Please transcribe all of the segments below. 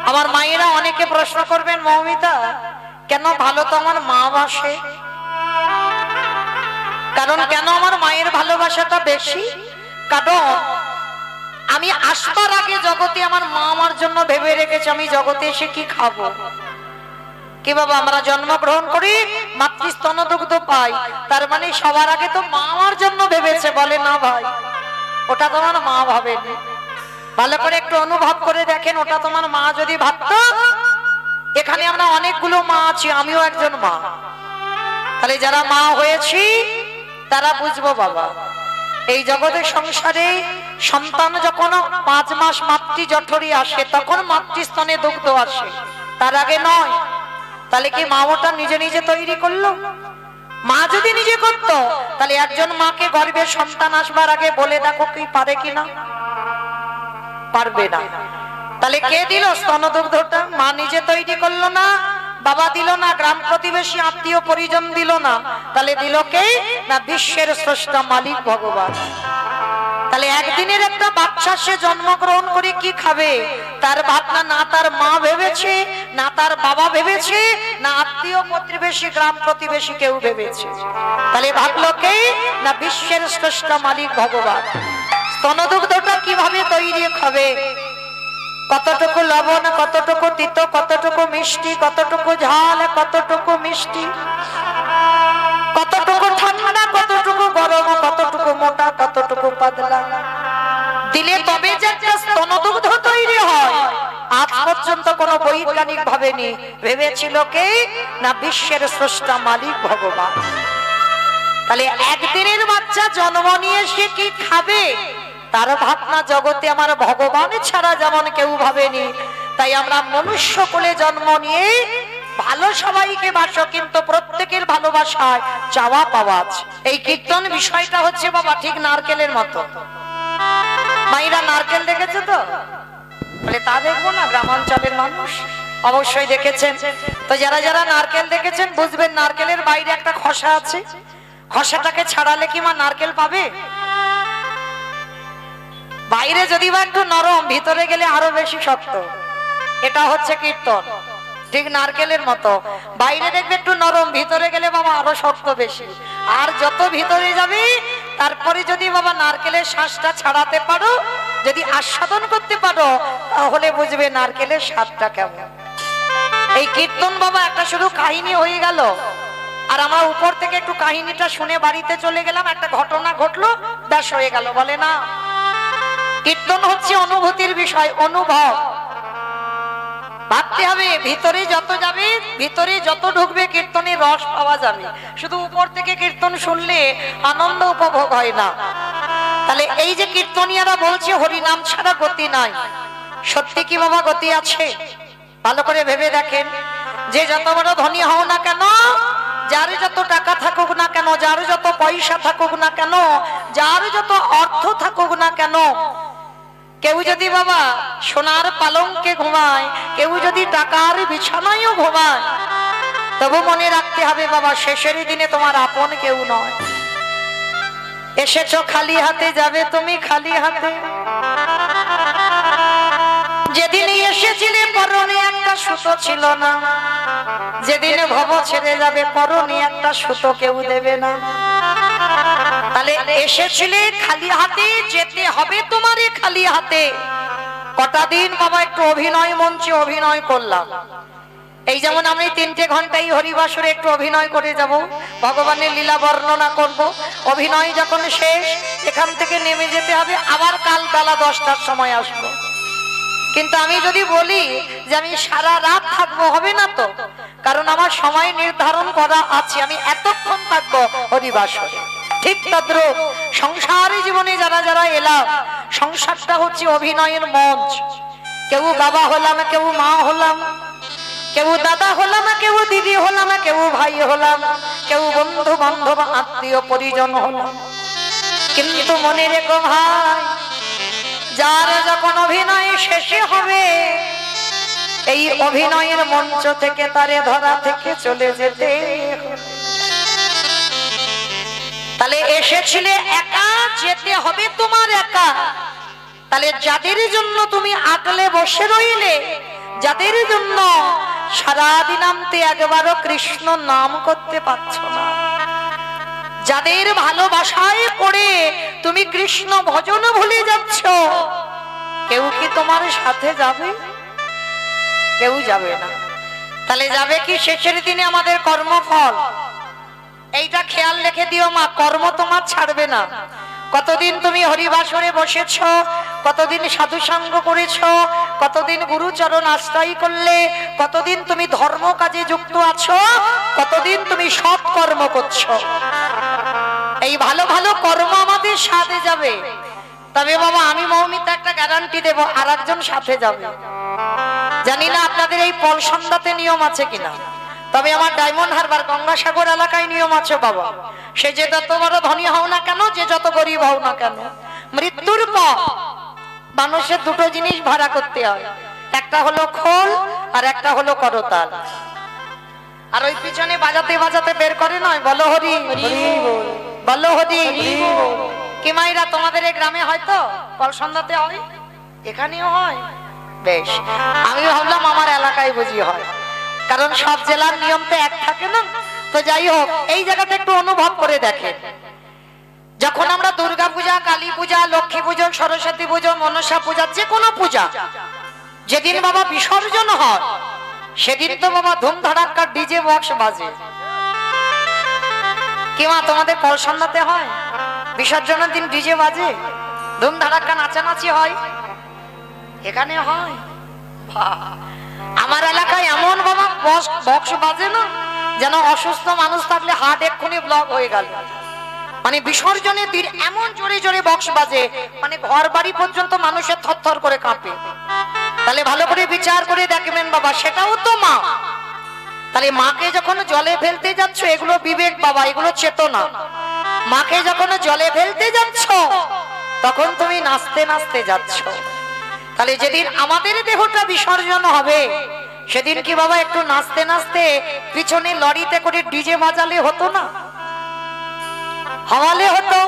আমার মায়েরা অনেকে প্রশ্ন করবেন, মৌমিতা কেন ভালো তো আমার মা বাসে, কারণ কেন আমার মায়ের ভালোবাসাটা বেশি? কারণ আমি আসবার আগে জগতে আমার মা আমার জন্য ভেবে রেখেছে আমি জগতে এসে কি খাবো। কি বাবা, আমরা জন্মগ্রহণ করি, মাতৃস্তন দুগ্ধ পাই, তার মানে সবার আগে তো মা আমার জন্য ভেবেছে। বলে না ভাই, ওটা তোমার মা ভাবেনি। ভালো করে একটু অনুভব করে দেখেন, ওটা তোমার মা যদি ভাবতো, এখানে আমরা অনেকগুলো মা আছি, আমিও একজন মা, তাহলে যারা মা হয়েছি তারা বুঝবো বাবা, এই জগতের সংসারে সন্তান যখন 5 মাস মাতৃ জঠরে আসে তখন মাতৃস্তনে দুগ্ধ আসে, তার আগে নয়। তাহলে কি মা ওটা নিজে নিজে তৈরি করলো? মা যদি নিজে করতো তাহলে একজন মাকে গর্ভে সন্তান আসবার আগে বলে দেখো কি পারে কিনা? পারবে না। তাহলে কে দিল স্তনদুগ্ধটা? মা নিজে তৈরি করলো না, বাবা দিল না, গ্রাম প্রতিবেশী আত্মীয় পরিজন দিল না, তাহলে দিল কে? না বিশ্বের স্রষ্টা মালিক ভগবান। তাহলে একদিনের একটা বাচ্চা সে জন্মগ্রহণ করে কি খাবে তার ভাবনা না তার মা ভেবেছে, না তার বাবা ভেবেছে, না আত্মীয় প্রতিবেশী গ্রাম প্রতিবেশী কেউ ভেবেছে। তাহলে ভাবলো কে? না বিশ্বের স্রষ্টা মালিক ভগবান। স্তনদুগ্ধটা কিভাবে তৈরি হবে? কতটুকু লবণ, কতটুকু তিতো, কতটুকু মিষ্টি, কতটুকু ঝাল, কতটুকু মিষ্টি, কতটুকু ঠান্ডা, কতটুকু গরম, কতটুকু মোটা, কতটুকু পাতলা দিলে তবে যে একটা স্তনদুগ্ধ তৈরি হয়, আজ পর্যন্ত কোন বৈজ্ঞানিক ভাবেনি। ভেবেছিল কে? না বিশ্বের স্রষ্টা মালিক ভগবান। তাহলে একদিনের বাচ্চা জন্ম নিয়ে সে কি খাবে তার ভাবনা জগতে আমার ভগবান ছাড়া যেমন কেউ ভাবেনি। তাই আমরা মনুষ্য কোলে জন্ম নিয়ে ভালো সবাইকে বাসো, কিন্তু প্রত্যেকের ভালোবাসায় চাওয়া পাওয়া। এই কীর্তন বিষয়টা হচ্ছে বাবা ঠিক নারকেলের মতো। মাইরা নারকেল দেখেছে তো? বলে তা দেখবো না, গ্রামাঞ্চলের মানুষ অবশ্যই দেখেছেন। তো যারা যারা নারকেল দেখেছেন বুঝবেন নারকেলের বাইরে একটা খোসা আছে, খোসাটাকে ছাড়ালে কি মা নারকেল পাবে? বাইরে যদি বা একটু নরম, ভিতরে গেলে আরো বেশি শক্ত। এটা হচ্ছে কীর্তন, ঠিক নারকেলের মতো। বাইরে দেখবে একটু নরম, ভিতরে গেলে বাবা আরো শক্ত বেশি। আর যত ভিতরে যাবে তারপরে যদি বাবা নারকেলের শ্বাসটা ছাড়াতে পারো, যদি আস্বাদন করতে পারো, তাহলে বুঝবে নারকেলের স্বাদটা কেমন। এই কীর্তন বাবা একটা শুধু কাহিনী হয়ে গেল, আর আমরা উপর থেকে একটু কাহিনীটা শুনে বাড়িতে চলে গেলাম, একটা ঘটনা ঘটলো, ব্যাস হয়ে গেল। বলে না, কীর্তন হচ্ছে অনুভূতির বিষয়, অনুভব। ভাবতে হবে ভিতরে যত যাবে, ভিতরে যত ঢুকবে কীর্তনের রস পাওয়া যাবে। শুধু উপর থেকে কীর্তন শুনলে আনন্দ উপভোগ হয় না। তাহলে এই যে কীর্তনিয়ারা বলছে হরিনাম ছাড়া গতি নাই, সত্যি কি বাবা গতি আছে? ভালো করে ভেবে দেখেন, যে যত বড় ধনী হও না কেন, যার যত টাকা থাকুক না কেন, যার যত পয়সা থাকুক না কেন, যার যত অর্থ থাকুক না কেন, কেউ যদি বাবা সোনার পালঙ্কে ঘুমায়, কেউ যদি টাকার বিছানায়ও ঘুমায়, তবু মনে রাখতে হবে বাবা শেষের দিনে তোমার আপন কেউ নয়। এসেছো খালি হাতে, যাবে তুমি খালি হাতে। যেদিন এসেছিলে পরনে একটা সুতো ছিল না, যেদিন ভব ছেড়ে যাবে পরনে একটা সুতো কেউ দেবে না। তাহলে এসেছিলে খালি হাতে, যেতে হবে তোমারে খালি হাতে। কটা দিন বাবা একটু অভিনয় মঞ্চে অভিনয় করলাম। এই যেমন আমি 3টে ঘন্টাই হরিবাসরে একটু অভিনয় করে যাব, ভগবানের লীলা বর্ণনা করব। অভিনয় যখন শেষ, এখান থেকে নেমে যেতে হবে, আবার কাল বেলা 10টার সময় আসবো। কিন্তু আমি যদি বলি যে আমি সারা রাত থাকবো, হবে না তো, কারণ আমার সময় নির্ধারণ করা আছে, আমি এতক্ষণ থাকবো হরিবাসরে। ঠিক তদ্রূপ সংসারী জীবনে যারা যারা এলাম, সংসারটা হচ্ছে অভিনয়ের মঞ্চ। কেউ বাবা হলাম, কেউ মা হলাম, কেউ দাদা হলাম, কেউ দিদি হলাম, কেউ ভাই হলাম, কেউ বন্ধু বান্ধব আত্মীয় পরিজন হলাম। কিন্তু মনে রেখো ভাই, যার যখন অভিনয় শেষে হবে, এই অভিনয়ের মঞ্চ থেকে তারে ধরা থেকে চলে যেতে। তাহলে এসেছিলে একা, যেতে হবে তোমার একা। তাহলে যাদের জন্য তুমি আগলে বসে রইলে, যাদের জন্য সারাদিনান্তে একবারও কৃষ্ণ নাম করতে পারছ না, যাদের ভালোবাসায় পড়ে তুমি কৃষ্ণ ভজন ভুলে যাচ্ছ, কেউ কি তোমার সাথে যাবে? কেউ যাবে না। তাহলে যাবে কি শেষের দিনে আমাদের কর্মফল। এইটা খেয়াল রেখে দিও মা, কর্ম তোমার ছাড়বে না। কতদিন তুমি হরিবাসরে বসেছ, কতদিন সাধু সঙ্গ করেছ, কতদিন গুরুচরণ আশ্রয় করলে, কতদিন তুমি ধর্ম কাজে যুক্ত আছো, কতদিন তুমি সৎ কর্ম করছো, এই ভালো ভালো কর্ম আমাদের সাথে যাবে। তবে বাবা আমি মৌমিতা একটা গ্যারান্টি দেব, আর একজন সাথে যাবে। জানি না আপনাদের এই পলসন্দাতে নিয়ম আছে কিনা, তবে আমার ডায়মন্ড হারবার গঙ্গাসাগর এলাকায় নিয়ম আছে বাবা। সে যে যত বড় ধনী হও না কেন, যে যত গরিব হও না কেন, মৃত্যুর পর মানুষের দুটো জিনিস ভাড়া করতে হয়, একটা হলো খোল আর একটা হলো করতাল। আর ওই পিছনে বাজাতে বাজাতে বের করে নয়, বলো হরি বলো হরি। কি মাইরা তোমাদের এই গ্রামে হয়তো পলসন্দাতে হয়, এখানেও হয়? বেশ, আমি ভাবলাম আমার এলাকায় বুঝি হয়, কারণ সব জেলার নিয়ম তো এক থাকে না। তো যাই হোক, এই জায়গাটা একটু অনুভব করে দেখেন। যখন আমরা দুর্গা পূজা, কালী পূজা, লক্ষ্মী পুজো, সরস্বতী পুজো, মনসা পূজা, যে কোনো পূজা যেদিন বাবা বিসর্জন হয়, সেদিন তো বাবা ধুমধাড়াক্কা ডিজে বক্স বাজে। কি মা তোমাদের পলসন্দাতে হয় বিসর্জনের দিন ডিজে বাজে, ধুমধাড়াক্কা নাচানাচি হয়? এখানে হয়? আমার এলাকায় এমন বাবা বক্স বাজে না, যেন অসুস্থ মানুষ থাকলে হার্ট এক্ষুনি ব্লক হয়ে গেল। মানে বিসর্জনের দিন এমন জোরে জোরে বক্স বাজে, মানে ঘর বাড়ি পর্যন্ত মানুষের থরথর করে কাঁপে। তাহলে ভালো করে বিচার করে দেখবেন বাবা, সেটাও তো মা। তাহলে মাকে যখন জলে ফেলতে যাচ্ছ, এগুলো বিবেক বাবা, এগুলো চেতনা। মাকে যখন জলে ফেলতে যাচ্ছ, তখন তুমি নাচতে নাচতে যাচ্ছ। তাহলে যেদিন আমাদের দেহটা বিসর্জন হবে, সেদিন কি বাবা একটু নাচতে নাচতে পিছনে লরিতে করে ডিজে বাজালে হতো না? হওয়ালে হতো।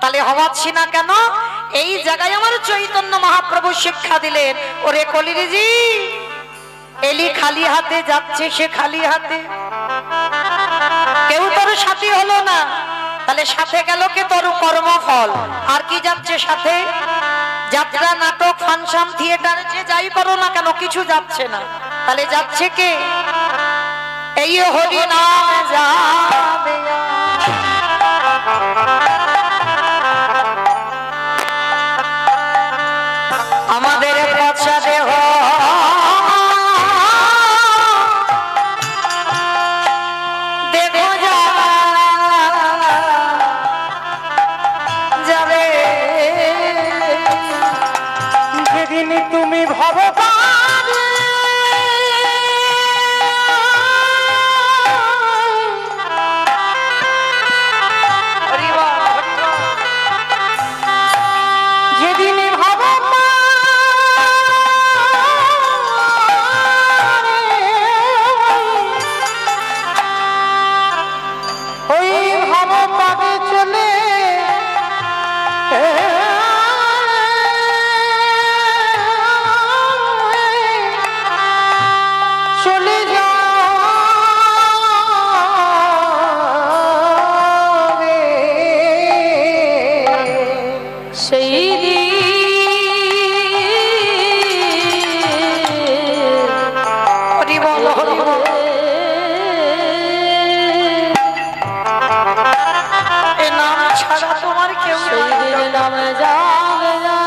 তাহলে হওয়াচ্ছি না কেন? এই জায়গায় আমার চৈতন্য মহাপ্রভু শিক্ষা দিলেন, ওরে কলিরিজি, এলি খালি হাতে যাচ্ছে, সে খালি হাতে, কেউ তোর সাথী হলো না। তাহলে সাথে গেল কে? তোর কর্মফল। আর কি যাচ্ছে সাথে? যাত্রা, নাটক, ফাংশন, থিয়েটার, যে যাই করো না কেন, কিছু যাচ্ছে না। তাহলে যাচ্ছে কে? এই হরি নাম যাবে। আমাদের পচা দেহ যাবে, যেদিন তুমি ভগবান যেদিন ওই ভবপাবে চলে চলে যাবে, সেই হরি বল হরি বল। এ নাম ছাড়া তোমার কেউ নাম যাবে না।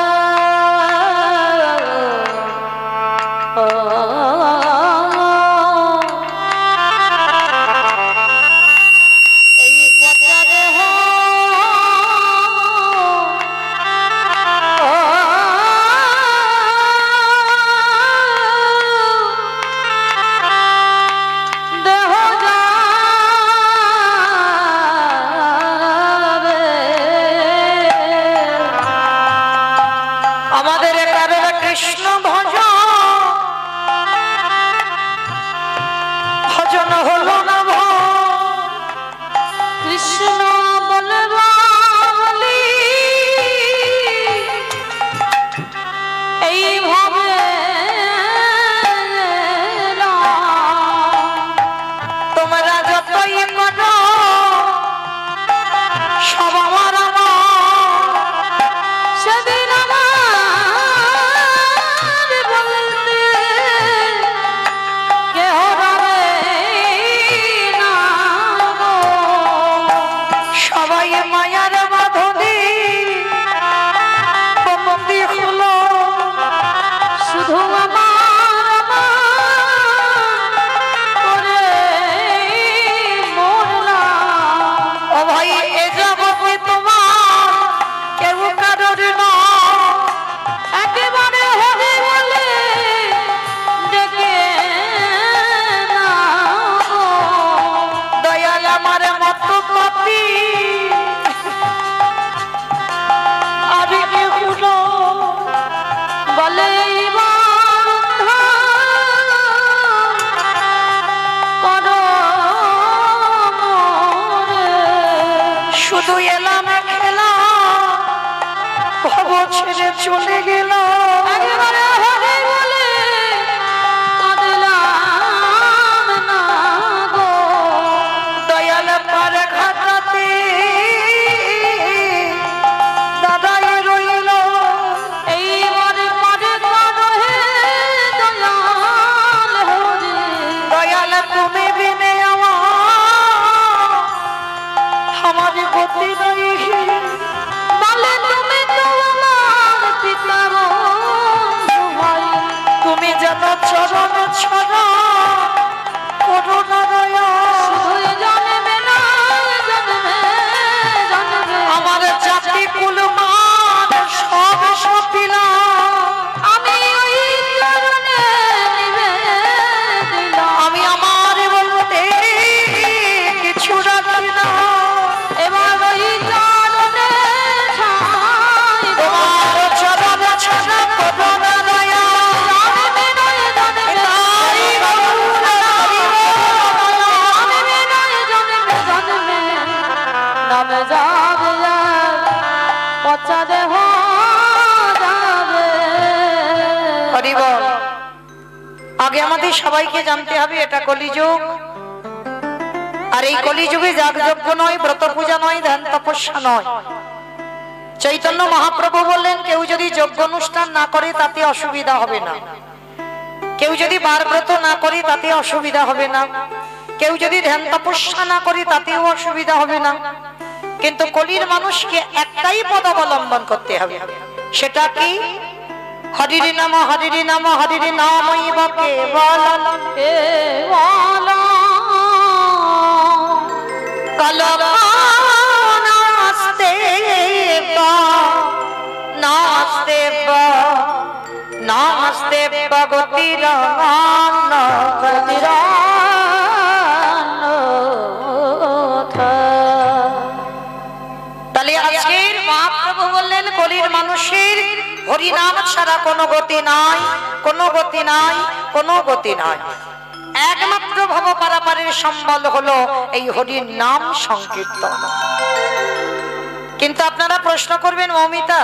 এই পচা দেহ দেহ যাবে। আমাদের কারণে কৃষ্ণ ভজন ছেড়ে চলে গেল। দয়াল পার ঘাটাতে দাদাই রইল। দয়াল তুমি বিনে আমার গতি নাই। তুমি যেন চরণ ছড়া করুণা দয়া। আমার জাতি কুল মান সব সপিলা আমি আমার বলতে কিছু রাখি না। এবার ওই চরণে তোমার চরণ ছড়া করুণা দয়া। আগে আমাদের সবাইকে জানতে হবে এটা কলিযুগ, আর এই কলিযুগে যাগযজ্ঞ নয়, ব্রত পূজা নয়, ধ্যান তপস্যা নয়। চৈতন্য মহাপ্রভু বললেন কেউ যদি যজ্ঞ অনুষ্ঠান না করে তাতে অসুবিধা হবে না, কেউ যদি বার ব্রত না করে তাতে অসুবিধা হবে না, কেউ যদি ধ্যান তপস্যা না করে তাতেও অসুবিধা হবে না। কিন্তু কলির মানুষকে একটাই পদ অবলম্বন করতে হবে, সেটা কি? হরিরি নাম হরিরি নাম হরিরি নামৈব কেবলম কল্পনাস্তে নাস্তে নাস্তে ভগতিরান তাহলে আজকের মহাপ্রভু বললেন কলির মানুষের হরিনাম ছাড়া কোনো গতি নাই, কোনো গতি নাই, কোনো গতি নাই। একমাত্র ভব পারাপারের সম্বল হলো এই হরির নাম সংকীর্তন। কিন্তু আপনারা প্রশ্ন করবেন, মৌমিতা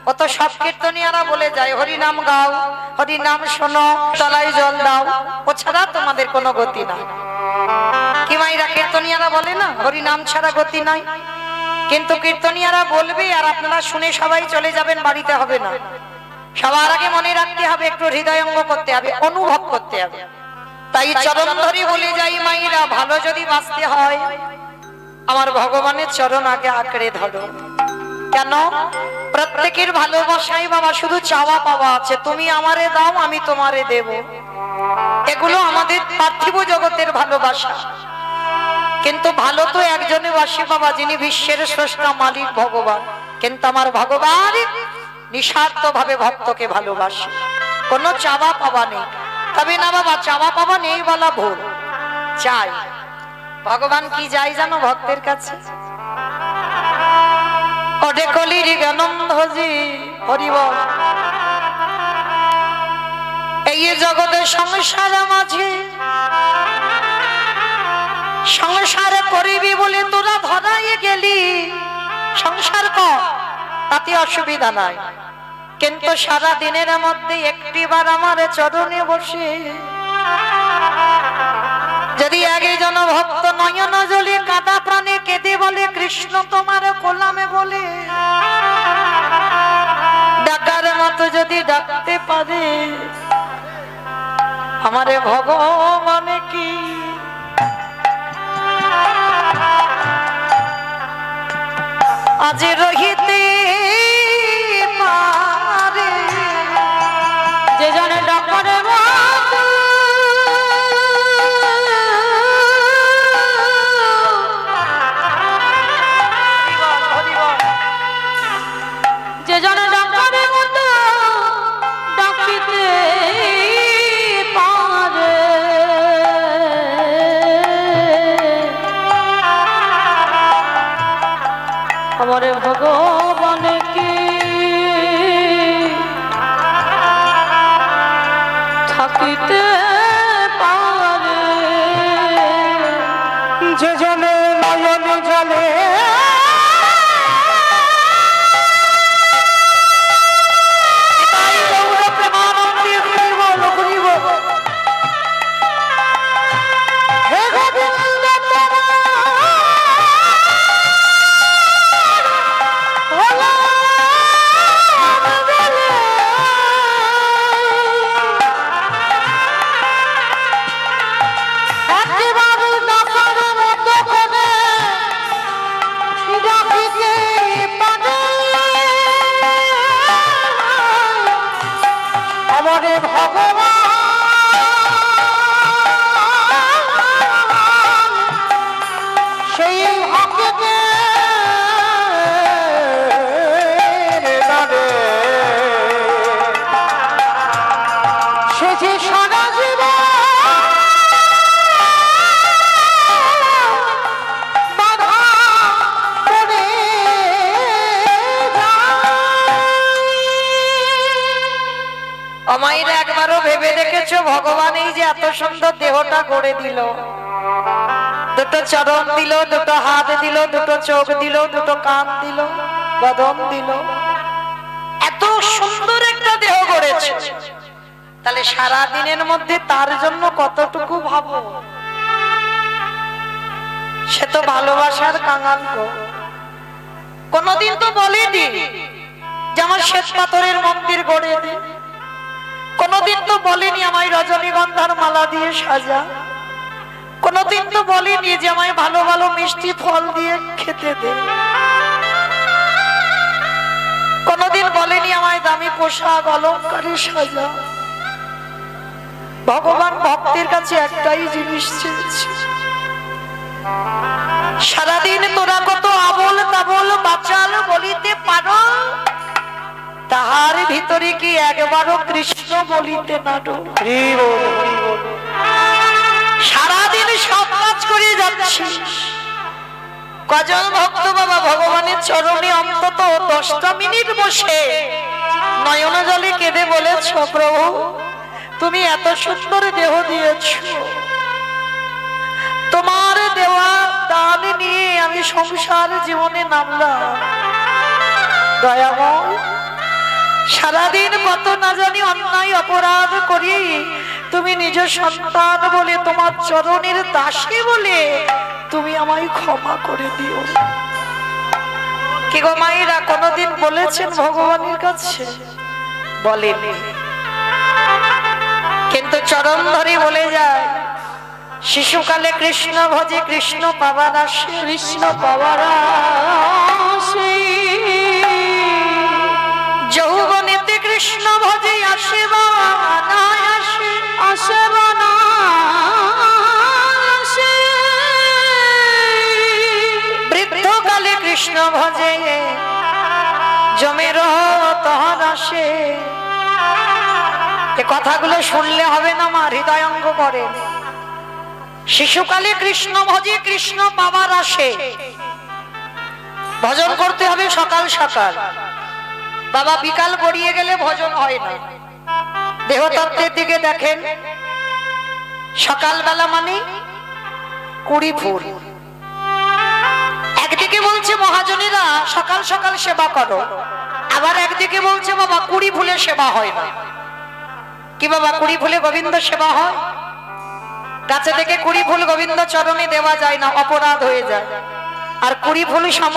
ও তো সব কীর্তনিয়ারা বলে যায় হরিনাম গাও, হরিনাম শোনো, তলায় জল দাও, ও ছাড়া তোমাদের কোনো গতি নাই। কি মাইরা কীর্তনিয়ারা বলে না হরিনাম ছাড়া গতি নাই? কিন্তু কীর্তনিয়ারা বলবে আর আপনারা শুনে সবাই চলে যাবেন, বাড়িতে হবে না। সবার আগে মনে রাখতে হবে, একটু হৃদয়ঙ্গ করতে হবে, অনুভব করতে হবে। তাই চরণ ধরে বলে যাই মাইরা, ভালো যদি বাঁচতে হয় আমার ভগবানের চরণ আগে আঁকড়ে ধরো। কেন? প্রত্যেকের ভালোবাসাই বাবা শুধু চাওয়া পাওয়া আছে, তুমি আমারে দাও আমি তোমারে দেব, এগুলো আমাদের পার্থিব জগতের ভালোবাসা। কিন্তু ভালো তো একজনে বাসি বাবা, যিনি বিশ্বের স্রষ্টা মালিক ভগবান। কিন্তু আমার ভগবান নিঃস্বার্থ ভাবে ভক্তকে ভালোবাসে, কোনো চাওয়া পাওয়া নেই। তবে না বাবা, চাওয়া পাওয়া নেই বলা ভুল, চাই। ভগবান কি যায় জানো ভক্তের কাছে? ওরে কলির জ্ঞানন্ধজি হরিবল, এই জগতের সংসার মাঝে সংসার করিবি বলে তোরা ধরাই গেলি, সংসার কর তাতে অসুবিধা নাই। কিন্তু সারা দিনের মধ্যে একটিবার আমার চরণে বসে যদি একজন ভক্ত নয়ন জলে কাদা প্রাণে কেঁদে বলে কৃষ্ণ তোমার কোলামে বলে, ডাকার মতো যদি ডাকতে পারে আমারে ভগবান কি আজ রহিতে পারে, যে জনে ডাকারে যে জনে ডাকারে মতো ডাকিতে পারে, আমার ভগবান কি থাকিতে পারে, যে জনে নয়ন জলে মায়েরা একবারও ভেবে দেখেছো ভগবান এই যে এত সুন্দর দেহটা গড়ে দিল, দুটো চরণ দিল, দুটো হাত দিল, দুটো চোখ দিল, দুটো কান দিল, বদন দিল, এত সুন্দর একটা দেহ গড়েছে, তাহলে সারা দিনের মধ্যে তার জন্য কতটুকু ভাবো। সে তো ভালোবাসার কাঙাল গো। কোনদিন তো বলেনি যে আমার শ্বেত পাথরের মন্দির গড়ে দে, কোনদিন তো বলেনি আমায় রজনীগন্ধার মালা দিয়ে সাজা, কোনদিন তো বলেনি যে আমায় ভালো ভালো মিষ্টি ফল দিয়ে খেতে দে, কোনদিন বলেনি আমায় দামি পোশাক অলংকারে সাজা। ভগবান ভক্তের কাছে একটাই জিনিস চেয়েছে, সারাদিন তোরা কত আবল তাবল বাচাল বলিতে পারো, তাহার ভিতরে কি একবারও কৃষ্ণ বলিতে নাড়ো। সারাদিন সব কাজ করে যাচ্ছি, কজন ভক্ত বাবা ভগবানের চরণে অন্তত 10টা মিনিট বসে নয়ন জলে কেঁদে বলেছ, প্রভু তুমি এত সুন্দর দেহ দিয়েছ, তোমার দেওয়া দান নিয়ে আমি সংসার জীবনে নামলাম, দয়াময় সারাদিন কত না জানি অন্যায় অপরাধ করি, তুমি নিজ সন্তান বলে তোমার চরণের দাসী বলে তুমি আমায় ক্ষমা করে দিও। কি গো মায়েরা কোনদিন বলেছেন ভগবানের কাছে? বলেনি, কিন্তু চরণ ধরে বলে যায়, শিশুকালে কৃষ্ণ ভজে কৃষ্ণ পাবার আসে, কৃষ্ণ পাবার আসে, যৌবনেতে কৃষ্ণ ভজে আসে বা না আসে, আসে বা না আসে, বৃদ্ধকালে কৃষ্ণ ভজে জমের তখন আসে। এ কথাগুলো শুনলে হবে না মা, হৃদয়ঙ্গ করে। শিশুকালে কৃষ্ণ ভজে কৃষ্ণ পাবার আসে, ভজন করতে হবে সকাল সকাল, বাবা বিকাল গড়িয়ে গেলে ভজন হয় না। দেহতত্ত্বের দিকে দেখেন, সকালবেলা মানে 20 ফুল, একদিকে বলছে মহাজনেরা সকাল সকাল সেবা করো, আবার একদিকে বলছে বাবা 20 ফুলে সেবা হয় না। কি বাবা 20 ফুলে গোবিন্দ সেবা হয়? গাছে থেকে 20 ফুল গোবিন্দ চরণে দেওয়া যায় না, অপরাধ হয়ে যায়। আর 20 ফুল সম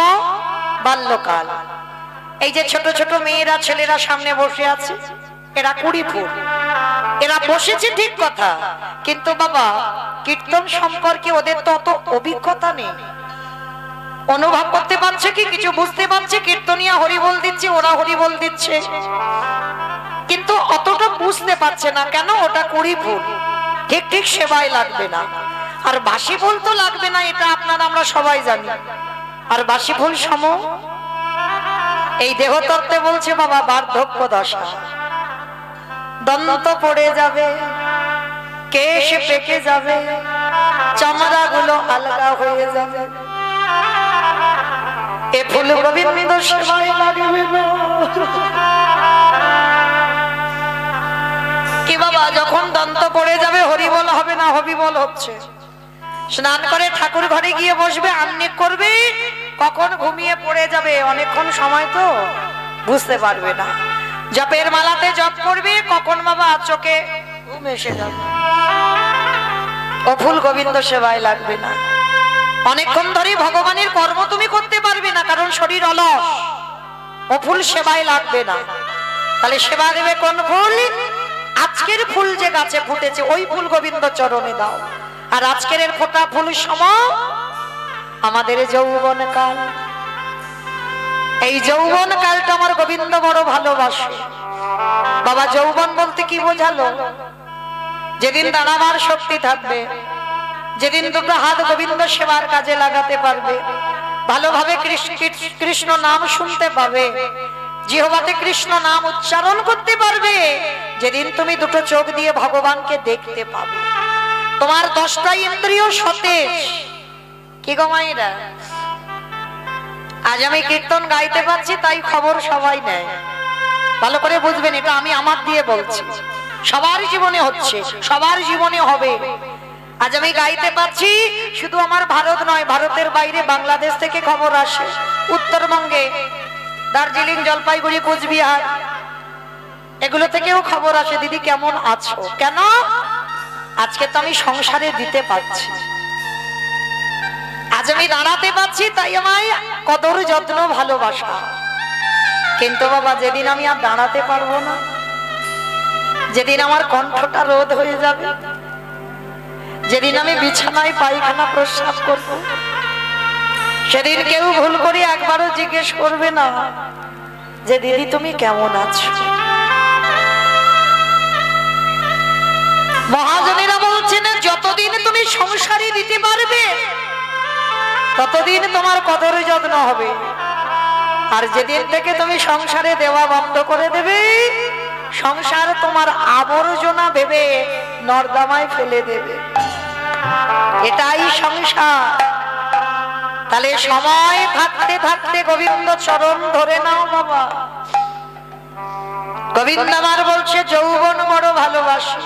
বাল্যকাল। এই যে ছোট ছোট মেয়েরা ছেলেরা সামনে বসে আছে, এরা 20 ফুল, এরা বসেছে ঠিক কথা, কিন্তু বাবা কীর্তন সম্পর্কে ওদের তো অত অভিজ্ঞতা নেই। অনুভব করতে পারছে কি? কিছু বুঝতে পারছে, কীর্তনিয়া হরিবোল দিচ্ছে, ওরা হরিবোল দিচ্ছে, কিন্তু অতটা বুঝতে পারছে না। কেন? ওটা 20 ফুল, ঠিক ঠিক সেবায় লাগবে না। আর বাসি ফুল তো লাগবে না, এটা আপনারা আমরা সবাই জানি। আর বাসি ফুল সম এই দেহতত্ত্বে বলছে বাবা বার্ধক্য দশা, দন্ত পড়ে যাবে, কেশ পেকে যাবে, চামড়া গুলো আলগা হয়ে যাবে, এ ফুল গোবিন্দ সেবায় লাগবে। কি বাবা যখন দন্ত পড়ে যাবে হরিবল হবে না, হবিবল হচ্ছে। স্নান করে ঠাকুর ঘরে গিয়ে বসবে, আহ্নিক করবে, কখন ঘুমিয়ে পড়ে যাবে, অনেকক্ষণ সময় তো বুঝতে পারবে না। জপের মালাতে জপ করবে, কখন বাবা চোখে ঘুম এসে যাবে, ও ফুল গোবিন্দ সেবায় লাগবে না। অনেকক্ষণ ধরে ভগবানের কর্ম তুমি করতে পারবে না, কারণ শরীর অলস, ও ফুল সেবায় লাগবে না। তাহলে সেবা দেবে কোন ফুল? আজকের ফুল যে গাছে ফুটেছে ওই ফুল গোবিন্দ চরণে দাও। আর আজকের এর ফোটা ফুল সম আমাদের যৌবন কাল। এই যৌবন কালটা আমার গোবিন্দ বড় ভালোবাসে। বাবা যৌবন বলতে কি বোঝালো? যেদিন দাঁড়াবার শক্তি থাকবে, যেদিন দুটো হাত গোবিন্দ সেবার কাজে লাগাতে পারবে, ভালোভাবে কৃষ্ণ নাম শুনতে পাবে, জিহ্বাতে কৃষ্ণ নাম উচ্চারণ করতে পারবে যেদিন তুমি দুটো চোখ দিয়ে ভগবানকে দেখতে পাবে। তোমার 10টা ইন্দ্রিয় সতেজ। কি গো মায়েরা, আজ আমি কীর্তন গাইতে পারছি তাই খবর সবাই নেয়। ভালো করে বুঝবেন, এটা আমি আমার দিয়ে বলছি, সবার জীবনে হচ্ছে, সবার জীবনে হবে। আজ আমি গাইতে পারছি, শুধু আমার ভারত নয়, ভারতের বাইরে বাংলাদেশ থেকে খবর আসে, উত্তরবঙ্গে দার্জিলিং, জলপাইগুড়ি, কোচবিহার এগুলো থেকেও খবর আসে, দিদি কেমন আছো। কেন? আজকে তো আমি সংসারে দিতে পারছি, আজ আমি দাঁড়াতে পারছি, তাই আমায় কদর যত্ন ভালোবাসা। কিন্তু বাবা, যেদিন আমি আর দাঁড়াতে পারবো না, যেদিন আমার কণ্ঠটা রোধ হয়ে যাবে, যেদিন আমি বিছানায় পায়খানা প্রস্রাব করব, সেদিন কেউ ভুল করে একবারও জিজ্ঞেস করবে না যে দিদি তুমি কেমন আছো। মহাজনেরা বলছেন, যতদিন তুমি সংসারে দিতে পারবে ততদিন তোমার কদর যত্ন হবে, আর যেদিন থেকে তুমি সংসারে দেওয়া বন্ধ করে দেবে, সংসার তোমার আবর্জনা ভেবে নর্দমায় ফেলে দেবে। এটাই সংসার। তাহলে সময় থাকতে থাকতে গোবিন্দ চরণ ধরে নাও বাবা। গোবিন্দ আমার বলছে, যৌবন বড় ভালোবাসি।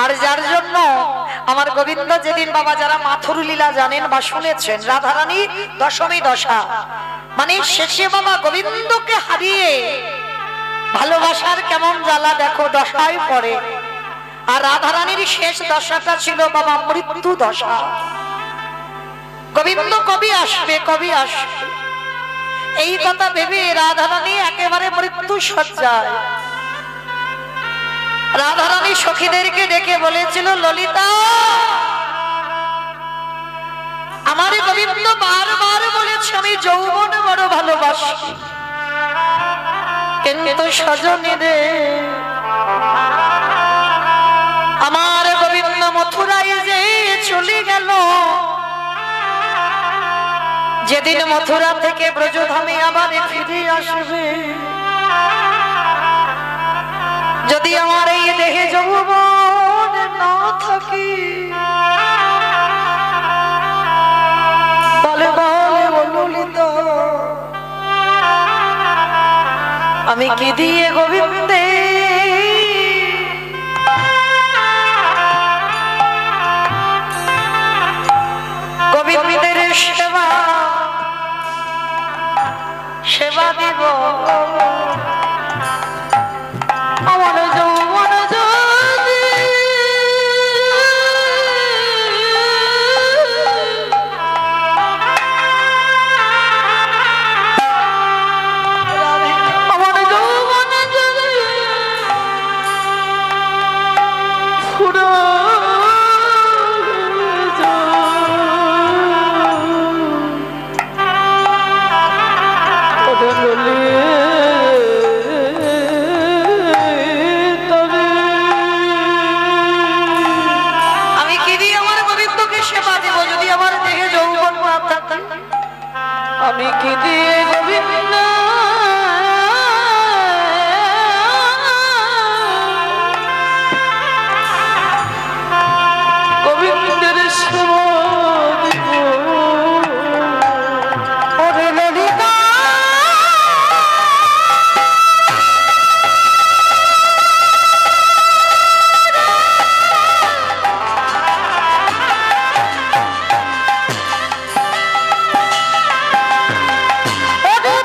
আর যার জন্য আমার গোবিন্দ যেদিন বাবা, যারা মাথুর লীলা জানেন বা শুনেছেন, রাধারানী দশমী দশা মানে শেষে বাবা গোবিন্দকে হারিয়ে ভালোবাসার কেমন জ্বালা দেখো দশায় পড়ে। আর রাধারানীর শেষ দশাটা ছিল বাবা মৃত্যু দশা। গোবিন্দ কবি আসবে, কবি আসবে, এই কথা ভেবে রাধারানী একেবারে মৃত্যু সজ্জায়। রাধারানী সখীদেরকে ডেকে বলেছিল, ললিতা, আমার গোবিন্দ বারবার বলেছে আমি যৌবন বড় ভালোবাসি, কিন্তু সজনী রে, আমার গোবিন্দ মথুরায় যে চলে গেল, যেদিন মথুরা থেকে ব্রজধামে আবার ফিরে আসবে, যদি আমার এই দেহে যৌবন না থাকে, বলে বলে ললিতা, আমি কি দিয়ে গোবিন্দে গোবিন্দের সেবা সেবা দিব। আমার যৌবন যদি আমার যৌবন যদি ফুরো আমি কি দিয়ে গোবিন্দ গোবিন্দের সেবা দিব। ওরে ললিতা, ওরে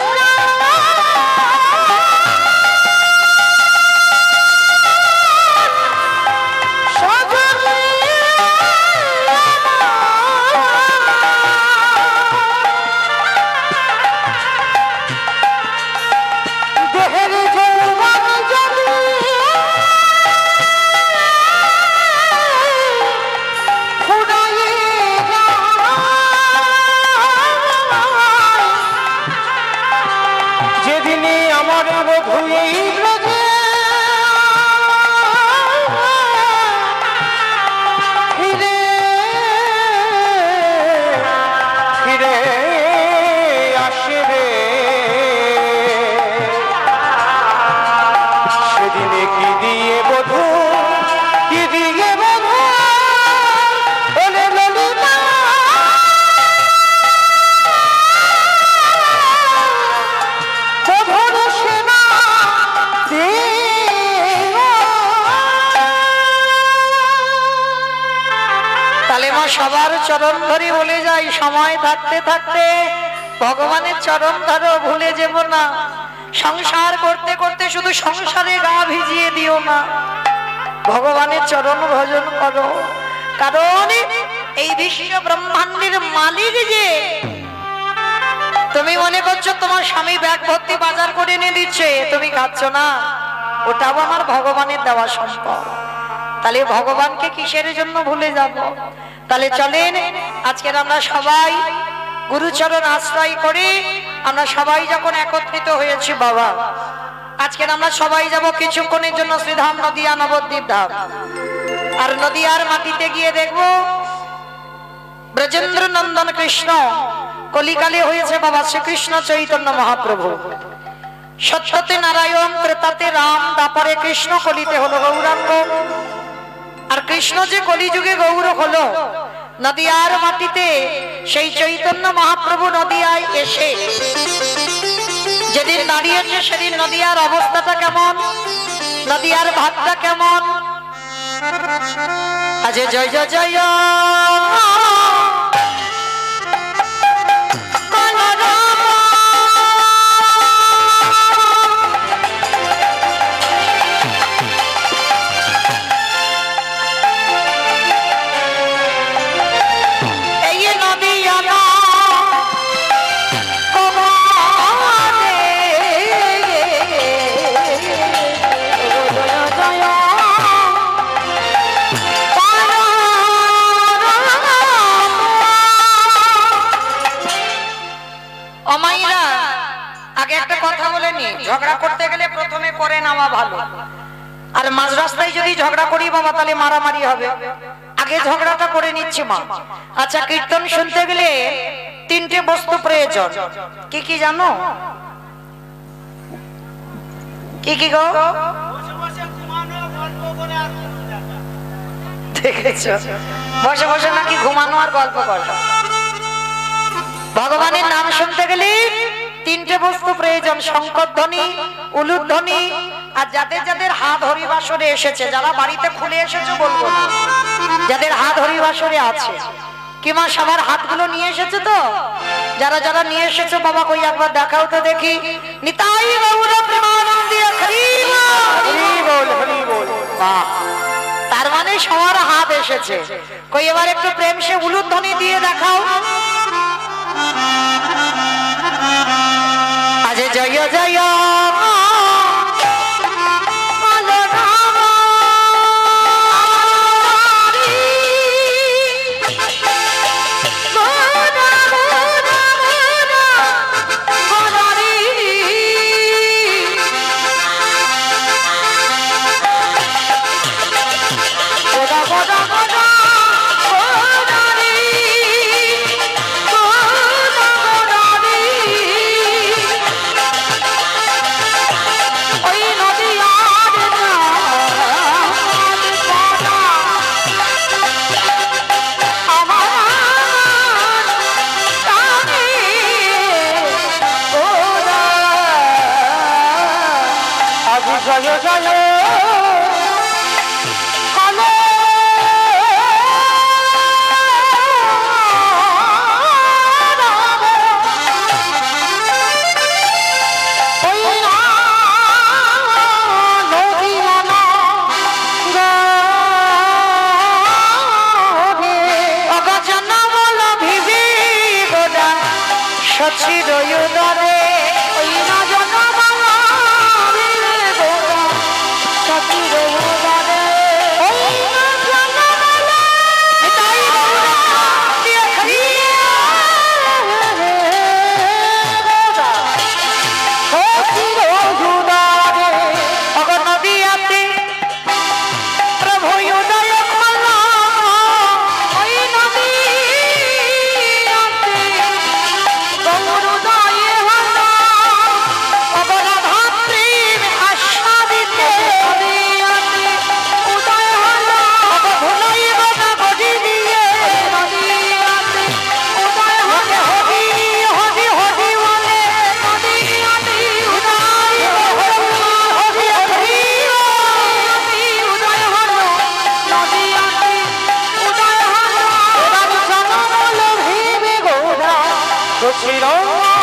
সবার চরণ ধরে বলে যাই, সময় থাকতে থাকতে ভগবানের চরণ ধরো, ভুলে যাব না। সংসার করতে করতে শুধু সংসারে গা ভিজিয়ে দিও না, ভগবানের চরণ ভজন করো। কারণ এই বিশ্ব ব্রহ্মাণ্ডের মালিক যে, তুমি মনে করছো তোমার স্বামী ব্যাগ ভর্তি বাজার করে এনে দিচ্ছে, তুমি খাচ্ছ না, ওটাও আমার ভগবানের দেওয়া সম্পদ। তাহলে ভগবানকে কিসের জন্য ভুলে যাব? তাহলে চলেন আজকের আমরা সবাই গুরুচরণ আশ্রয় করে আমরা সবাই যখন একত্রিত হয়েছি বাবা, আজকের আমরা সবাই যাব কিছুক্ষণের জন্য শ্রীধাম নদিয়া নবদ্বীপ ধাম। আর নদিয়ার মাটিতে গিয়ে দেখব ব্রজেন্দ্র নন্দন কৃষ্ণ কলিকালে হয়েছে বাবা শ্রীকৃষ্ণ চৈতন্য মহাপ্রভু। সত্যতে নারায়ণ, ত্রেতাতে রাম, তারপরে কৃষ্ণ কলিতে হলো গৌরাঙ্গ। আর কৃষ্ণ যে কলিযুগে গৌর হলো, নদিয়ার মাটিতে সেই চৈতন্য মহাপ্রভু নদিয়ায় এসে যেদিন দাঁড়িয়েছে, সেদিন নদিয়ার অবস্থাটা কেমন, নদিয়ার ভাবটা কেমন। আজ জয় জয় জয় ঝগড়া করতে গেলে প্রথমে করে নেওয়া ভালো। আর মাঝ রাস্তায় যদি ঝগড়া করি বাবা তাহলে মারামারি হবে, আগে ঝগড়াটা করে নিচ্ছি মা। আচ্ছা, কীর্তন শুনতে গেলে তিনটে বস্তু প্রয়োজন, কি কি জানো? কি কি গো? দেখেছো, বসে বসে নাকি ঘুমানো আর গল্প করা। ভগবানের নাম শুনতে গেলে তিনটে বস্তু প্রয়োজন, শঙ্করধ্বনি, উলুধ্বনি, আর যাদের যাদের হাত হরিবাসরে এসেছে, যারা বাড়িতে খুলে এসেছে বলবো না, যাদের হাত হরিবাসরে আছে। কিমা সবার হাতগুলো নিয়ে এসেছে তো? যারা যারা নিয়ে এসেছে বাবা কই একবার দেখাও তো দেখি। নিতাই গৌর প্রেমানন্দে হরি বল হরি বল। বাহ, তার মানে সবার হাত এসেছে। কই এবার একটু প্রেম সে উলুধ্বনি দিয়ে দেখাও। আজ জয় জয় গৌরদায়ে ছিল মা